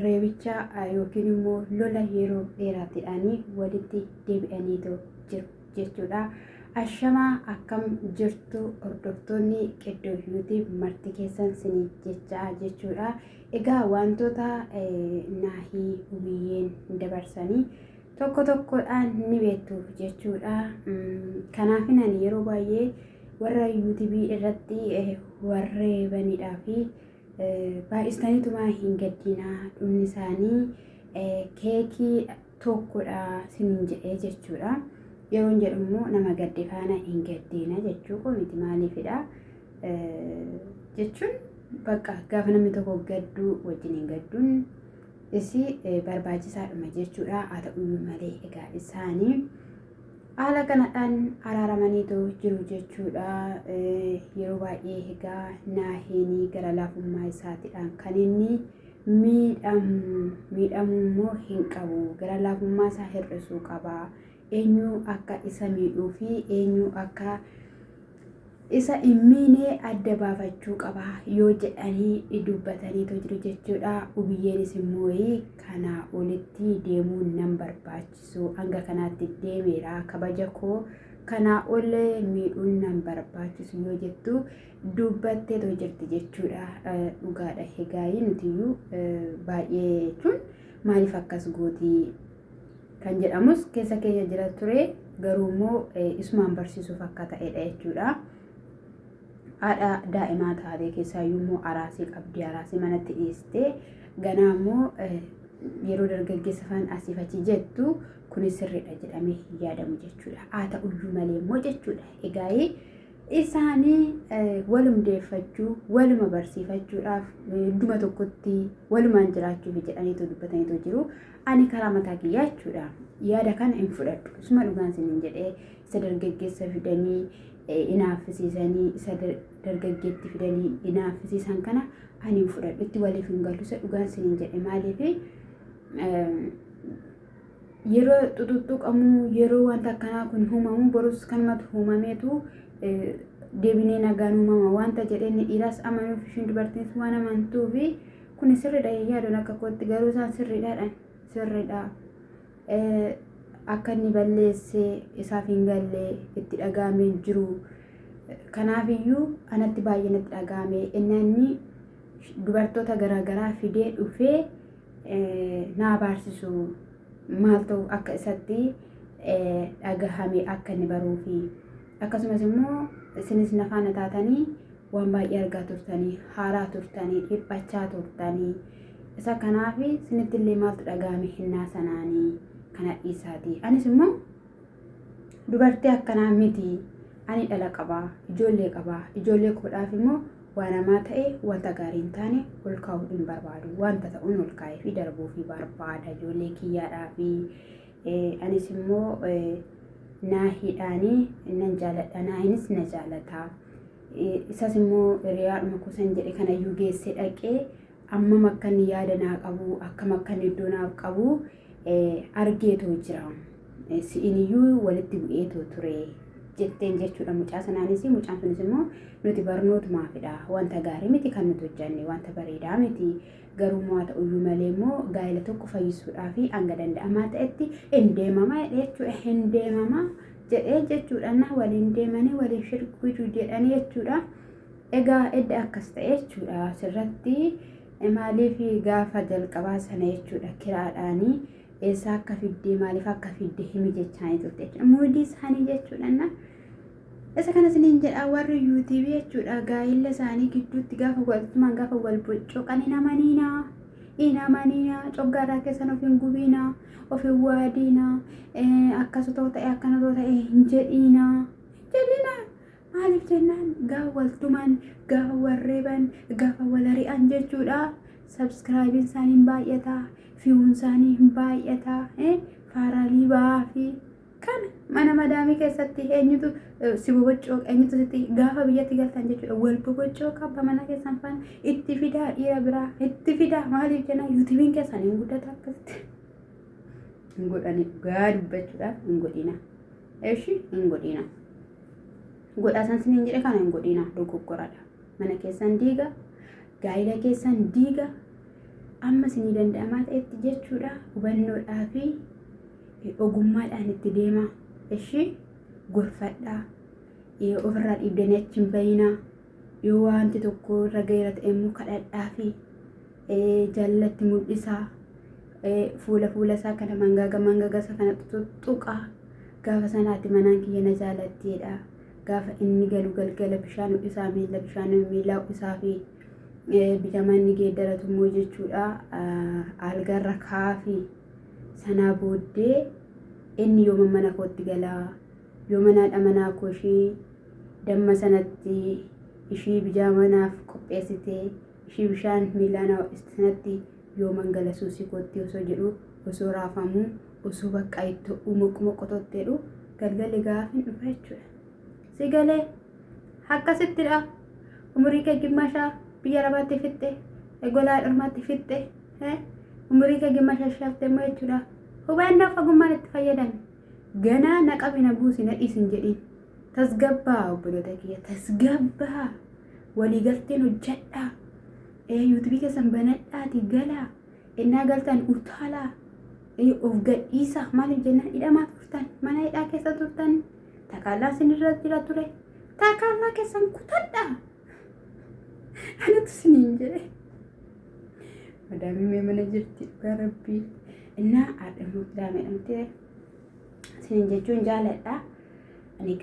reebicha yookiin immoo lola yeroo dheeraatiidhaanii walitti deebi'aniitu jiru jechuudha. Ashamaa akkam jirtu hordoftoonni Qiddoo yuutiib marti keessan sinii jechaa jechuudha. Egaa wantoota naahii Ubiyyeen dabarsanii tokko tokkodhaan ni beektu jechuudha. Kanaafin ani yeroo baay'ee warra yuutiibii irratti warreebaniidhaa fi baay'istaniituma hin gaddinaa dhumni isaanii keekii tokkodha sinin jedhee jechuudha. Yeroon jedhu immoo nama gadde faana hin gaddina jechuu miti maaliifidha jechuun bakka gaafa namni tokko gadduu wajjin hin gadduun isi barbaachisaadhuma jechuudha. Haa ta'uyyuu malee egaa isaanii haala kanadhaan araaramaniitu jiru jechuudha. Yeroo baay'ee egaa Naahiin gara laafummaa isaatiidhaan kan inni miidhamu immoo hin qabu. Gara laafummaa isaa hir'isuu qaba. Eenyu akka isa miidhuu fi eenyu akka isa hin miine adda baafachuu qaba yoo jedhanii dubbataniitu jiru jechuudha. Ubiyyeenis immoo kanaa olitti deemuun nan barbaachisu hanga kanaatti deemeera kabaja koo kanaa ol miidhuun nan barbaachisu yoo jettu dubbatteetu jirti jechuudha. Dhugaadha egaa nutiyyuu baay'ee jechuun maaliif akkas gootii kan jedhamus keessa keenya jira ture garuu immoo isumaan barsiisuuf akka ta'edha jechuudha. Haadha daa'imaa taatee keessaayyuu immoo araasii qabdi. Araasii manatti dhiyeessitee ganaa immoo yeroo dargaggeessa faan asiif achi jettu kunis sirriidha jedhamee hin yaadamu jechuudha. Haa ta'uyyuu malee immoo jechuudha. Egaa isaanii walumdeeffachuu waluma barsiifachuudhaaf idduma tokkotti walumaan jiraachuuf jedhaniitu dubbataniitu jiru. Ani karaa mataa kiyyaa jechuudha. Yaada kana hin fudhadhu. Isuma dhugaan sinin jedhee isa dargaggeessa fidanii inaaffisiisanii isa dargaggeetti fidanii inaaffisiisan kana ani hin fudhadhu. Itti waliif hin galu isa dhugaan sinin jedhe maaliif yeroo xuxuxuqamuu yeroo wanta akkanaa kun uumamu borus kanumatu uumameetu deebinee nagaan uumama wanta jedheen dhiiraas amanuuf ishiin dubartiinis waan amantuu fi kun sirriidha yaadoon akka kootti garuu isaan sirriidhaadhaan sirriidha. Akka inni balleessee isaaf hin gallee itti dhagaamee jiru. Kanaafiyyuu anatti baay'ee natti dhagaame inni dubartoota garaagaraa fidee dhufee naa baarsisu maal ta'u akka isatti dhagahame akka inni baruufi akkasumas immoo isinis nafaana taatanii waan baay'ee argaa turtanii haaraa turtanii dhiphachaa turtanii isa kanaaf isinitti illee maaltu dhagaame hinnaa sanaanii kana dhiisaati. Anis immoo dubartii akkanaa miti ani dhala qabaa ijoollee qabaa ijoollee koodhaaf immoo waan namaa ta'e wanta gaarii hin taane ol kaa'uu hin barbaadu. Wanta ta'uun ol kaa'ee fi darbuu fi barbaada ijoollee kiyyaadhaa fi anis immoo Naahiidhaanii nan jaaladha. Naahiinis na jaalataa. Isas immoo hiriyaadhuma kuusan jedhe kanayyuu geessee dhaqee amma akka inni yaada naa qabu akkam akka inni iddoo naaf qabu argeetu jira. Si'iniyyuu walitti bu'eetu ture jetteen jechuudha mucaa sanaanis. Mucaan sunis immoo nuti barnootumaafidha. Wanta gaarii miti kan nuti hojjanne wanta bareedaa miti. Garuu haa ta'uyyuu malee immoo gaa'ela tokko fayyisuudhaa fi hanga danda'amaa ta'etti hin deemama jechuudha. Hin deemama jedhee jechuudha. Waliin deemanii waliin shirkuu jedhanii jechuudha. Egaa edda akkas ta'e jechuudha. Sirratti maaliif gaafa jalqabaa sana jechuudha kiraadhaanii eessa akka fiddee maaliif akka fiddee himi jechaanii turte jechuudha. Muudii isaanii jechuudha. Isa kanas niin jedha warri yuutiibii jechuudha. Gaa'ela isaanii gidduutti gaafa waltumaan gaafa wal boccooqan hin amaniina coggaaraa keessan of hin gubiina of hin waadiina akkasutoo ta'e akkanatoo ta'e hin jedhiina maaliif jennaan gaafa waltumaan gaafa warreeban gaafa wal ari'an jechuudha. Subscribe isaanii baay'ata view isaanii baay'ata faaraalii ba'aa fi kan mana madaamii keessatti eenyutu si boboccoo eenyutu sitti gaafa biyyatti galtan jechuudha. Wal boboccoo qabba mana keessan faan itti fidaa dhiira biraa itti fidaa maaliif jenna yuutiibiin keessan hin guddata akkasitti hin godhani dhugaa dubbachuudhaaf hin godhina. Eeshi hin godhina. Godhaasan siniin jedhe kana hin godhina dogoggoradha. Mana keessan diiga gaa'ela keessan diiga amma isinii danda'amaa ta'etti jechuudha hubannoodhaa fi ogummaadhaan itti deema. Ishii gorfadhaa ofirraa dhiibdanii achi hin bayinaa. Yoo wanti tokko irra gaheera ta'e immoo kadhadhaa fi jaalatti mul'isaa. Fuula isaa kana mangaaga isaa kana tuttuqaa. Gaafa sanaatti manaan kiyya na jaalatteedha. Gaafa inni galu galgala bishaan isaa miila isaa fi bijamaan ni geeddaratu immoo jechuudha. Algarra kaafii sanaa booddee inni yooma mana kootti galaa. Yoo manaadha manaa koo ishii damma sanatti ishii bijaamanaaf qopheessitee ishii bishaan miilaan sanatti yoo mangala suusii kootti osoo jedhu osoo raafamuu osoo bakka itti umuquma qototteedhu galgalli gaafin dhufa jechuudha. Si galee akkasittidha. Umurii kee gimmashaa biyya arabaatti fixxe golaa dhormaatti fixxe umurii kee gimmashaa shafte immoo jechuudha. Hubannoo fagummaan itti fayyadame. Ganaa na qabi na buusi na dhiisin jedhiin. Tasgabbaa obboloota kiyya tasgabbaa. Waliigalteen hojjedhaa. Yuutuubii keessan banadhaati galaa. Innaa galtan utaalaa. Of gadhiisa maaliif jennaan hidhamaa turtan mana hidhaa keessa turtan takaalaa sinirra jira ture takaalaa keessan kutadhaa. Anatu siniin jedhe madaamii mee mana jirti dhugaa rabbii innaa haadhamuu daamedhamte siniin jechuun jaaladha. Ani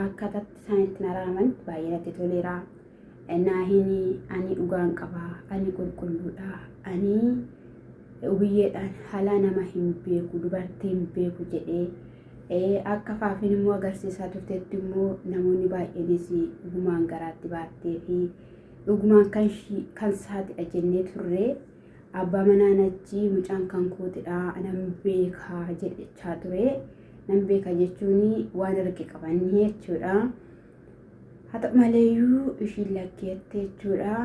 akkatatti isaanitti naraaman baay'ee natti toleera. Innaa ani dhugaan qabaa ani qulqulluudha ani ubiyyeedhaan haala nama hin beeku dubartii hin beeku jedhee akka faafiin immoo agarsiisaa turteetti immoo namoonni baay'eenis dhugumaan garaatti baattee fi dhugumaan kan saatidha jennee turre abbaa manaa najjii mucaan kan kootidha nan beekaa jedhechaa ture. Nan beeka jechuun waan erge qabanii jechuudha. Haa ta'u maleeyyuu ishiin lakkeettee jechuudha.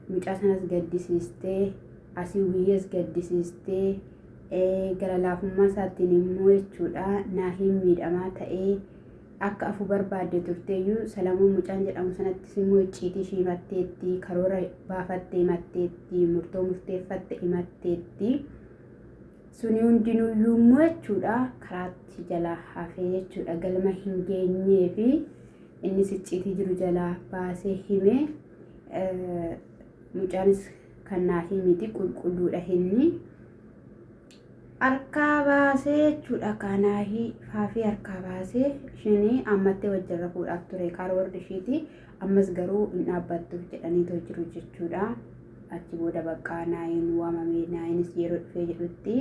Mucaa sanas gaddisiistee asii wiyyees gaddisiistee gara laafummaa isaatiin immoo jechuudha naa hin miidhamaa ta'ee akka afu barbaadde turteeyyuu Salamuun mucaan jedhamu sanattis immoo icciitii ishii himatteetti karoora baafatte himatteetti murtoo murteeffatte himatteetti. Suni hundinuyyuu immoo jechuudha karaatti jalaa hafee jechuudha galma hin geenyee fi innis icciitii jiru jalaa baasee hime. Mucaanis kan naa himiti qulqulluudha inni harkaa baasee jechuudha kanaahi faafii harkaa baasee isheen ammattee wajjin rafuudhaaf ture karoorri ishiiti ammas garuu hin dhaabbattuuf jedhaniitoo jiru jechuudha. Achi booda bakka naayin waamamee naayinis yeroo dhufee jedhutti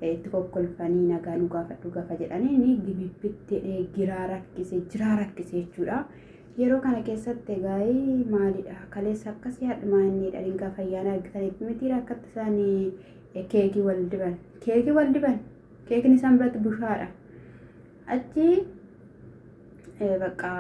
itti kokkolfanii nagaa nu gaafadhu gaafa jedhanii ni gibibbitti jiraa rakkise jechuudha. Yeroo kana keessatti gaa'ii maalidha kaleessa akkasii hadhumaanidha dingaa fayyaana argitanitti mitiira akkatti isaanii keekii wal diban keekiin isaan biratti bushaadha. Achi bakka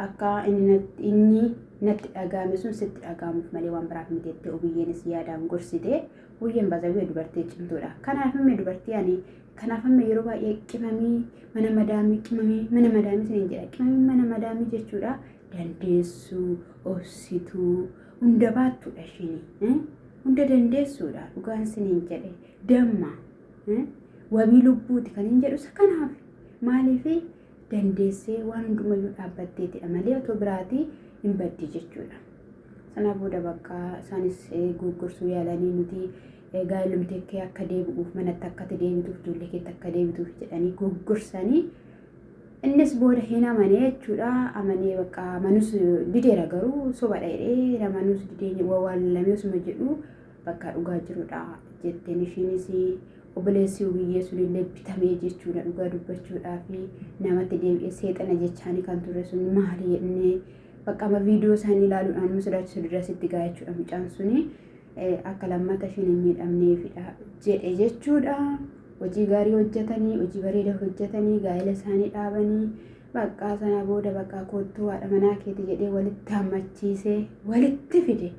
akka inni natti dhagaame sun sitti dhagaamuuf malee waan biraaf miteetti obiyyeenis yaadaan gorsite uyyeen bazawee dubartii cimtuudha. Kanaaf immoo dubartii ani kanaaf immoo yeroo baay'ee qimamii mana madaamii siniin jedha qimamii mana madaamii jechuudha dandeessuu obsituu hunda baattuudha isheen hunda dandeessuudha dhugaan siniin jedhe damma wabii lubbuuti kan hin jedhu isa kanaaf maaliif dandeessee waan hundumayyuu dhaabbatteetidha malee otoo biraatii hin baddi jechuudha. Sana booda bakka isaanis gurgursuu yaalanii nuti gaa'elumti kee akka deebi'uuf manatti akka deebituuf ijoollee keetti akka deebituuf jedhanii gurgursanii innis booda hin amanee jechuudha. Amanee bakka manus dideera garuu soba dheedhee namanus didee wawwaalamee osuma jedhu bakka dhugaa jirudha jetteen ishiinis obboleessi biyyee sunillee bitamee jechuudha dhugaa dubbachuudhaa fi namatti deebi'ee seexana jechaanii kan ture sun maali jennee bakka ama viidiyoo isaanii ilaaluudhaan nu sodaachisu dirasitti gaa jechuudha mucaan suni akka lammata ishiin hin miidhamneefidha jedhe jechuudha. Hojii gaarii hojjetanii hojii bareeda hojjetanii gaa'ela isaanii dhaabanii bakka sana booda bakka kottuu haadha manaa keeti jedhee walitti hammachiisee walitti fide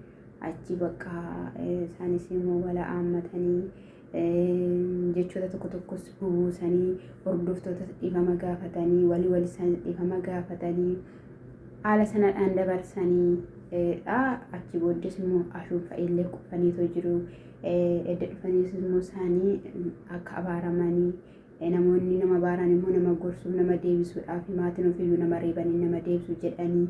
achi bakka isaanis immoo wala haammatanii jechoota tokko tokkos buusanii hordoftoota dhiifama gaafatanii walii isaanii dhiifama gaafatanii haala sanadhaan dabarsanii achi booddees immoo ashuunfa illee qufaniitoo jiru. Edda dhufaniis immoo isaanii akka abaaramanii namoonni nama baaran immoo nama gorsuuf nama deebisuudhaaf maatiin ofiiyyuu nama reebanii nama deebisu jedhanii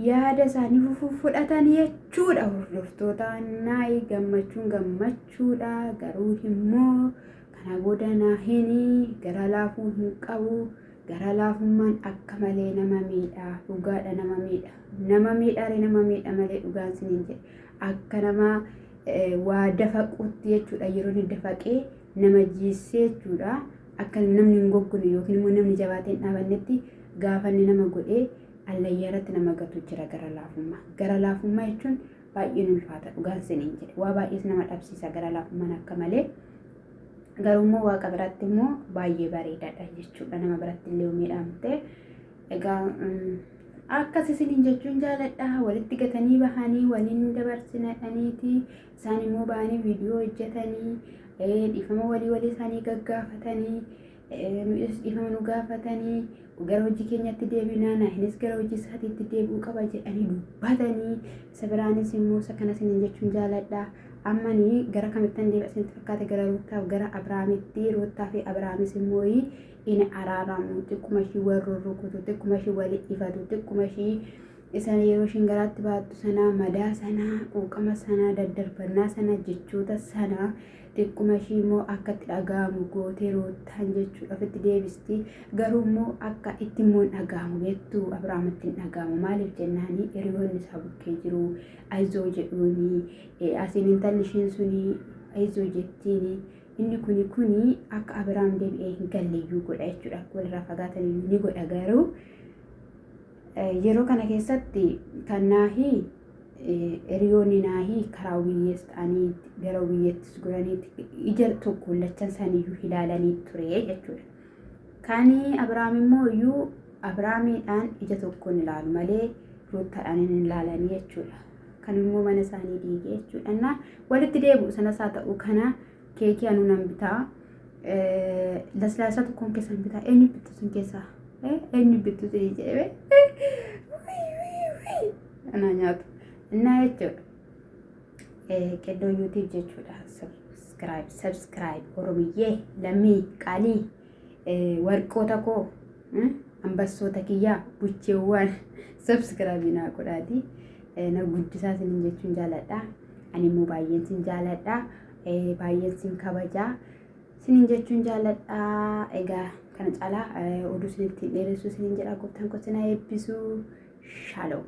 yaada isaanii fudhatan jechuudha. Hordoftoota naayii gammachuudha. Garuu immoo kana booda naahini gara laafuu hin qabu. Gara laafummaan akka malee nama miidha. Dhugaadha nama miidha. Nama miidha malee dhugaan siniin jedhe. Akka nama waa dafaquutti jechuudha. Yeroo inni dafaqee nama jiissee jechuudha. Akka namni hin goggone yookiin immoo namni jabaateen dhaabannetti gaafa inni nama godhee allayyaarratti nama gatu jira gara laafummaa. Gara laafummaa jechuun baay'ee ulfaata dhugaan siniin jedhe. Waa baay'ees nama dhabsiisa gara laafummaan akka malee. Garuu immoo waaqa biratti immoo baay'ee bareedaadha jechuudha. Nama biratti illee miidhamte. Egaa akkas isiniin jechuun jaaladha. Walitti gatanii bahanii waliin dabarsinadhaniiti. Isaan immoo bahanii viidiyoo hojjetanii dhiifama walii isaanii gaggaafatanii dhiifama nu gaafatanii gara hojii keenyatti deebinaa naahinis gara hojii isaatiitti deebi'uu qaba jedhanii dubbatanii isa biraanis immoo isa kana isiniin jechuun jaaladha. Ammanii gara kamittan deebi'asinitti fakkaate gara Ruuttaaf gara Abrahaamitti. Ruuttaa fi Abrahaamis immoo inni araaramu xiqquma ishii warra rukutu xiqquma ishii walii ifatu xiqquma ishii isan yeroo ishiin garaatti baattu sana madaa sana quuqama sana daddarbannaa sana jechoota sana xiqquma ishii immoo akka itti dhaga'amu gootee Ruuttaan jechuudha ofitti deebisti. Garuu immoo akka itti immoo dhaga'amu beektu Abrahaamitti hin dhaga'amu. Maaliif jennaani hiriyoonni isaa bukkee jiru ayizoo jedhuuni asiin intalli ishiin suni ayizoo jettiini. Inni kuni akka Abrahaam deebi'ee hin galleeyyuu godha jechuudha. Walirraa fagaatanii ni godha. Garuu yeroo kana keessatti kan naahii hiriyoonni naahii karaa biyyees ta'anii gara biyyeettis godhaniitti ija tokko lachan saniyyuu ilaalanii ture jechuudha. Kani Abrahaam immoo iyyuu Abrahaamiidhaan ija tokkoon ilaalu malee Ruuttaadhaan hin ilaalanii jechuudha. Kan immoo mana isaanii diigee jechuudha. Walitti deebi'u sanas haa ta'u kana keekii anu nan bitaa. Laslaasaa tokkoon keessan bitaa. Eenyu bittu sun keessaa? Eenyu bittu sun jedhee ana nyaatu. Innaa jechuudha. Qeddoo YouTube jechuudha. Subscribe Oromiyyee lammii qaalii warqoota koo ambassoota kiyyaa bucheewwan subscribe naa godhaati. Na guddisaa sinin jechuun jaaladha. Ani immoo baay'een sin jaaladha. Baay'een sin kabajaa sinin jechuun jaaladha. Egaa kana caalaa oduu sinitti dheeressuu sinin jedha. Gooftaan koo sinaa eebbisu. Shalom.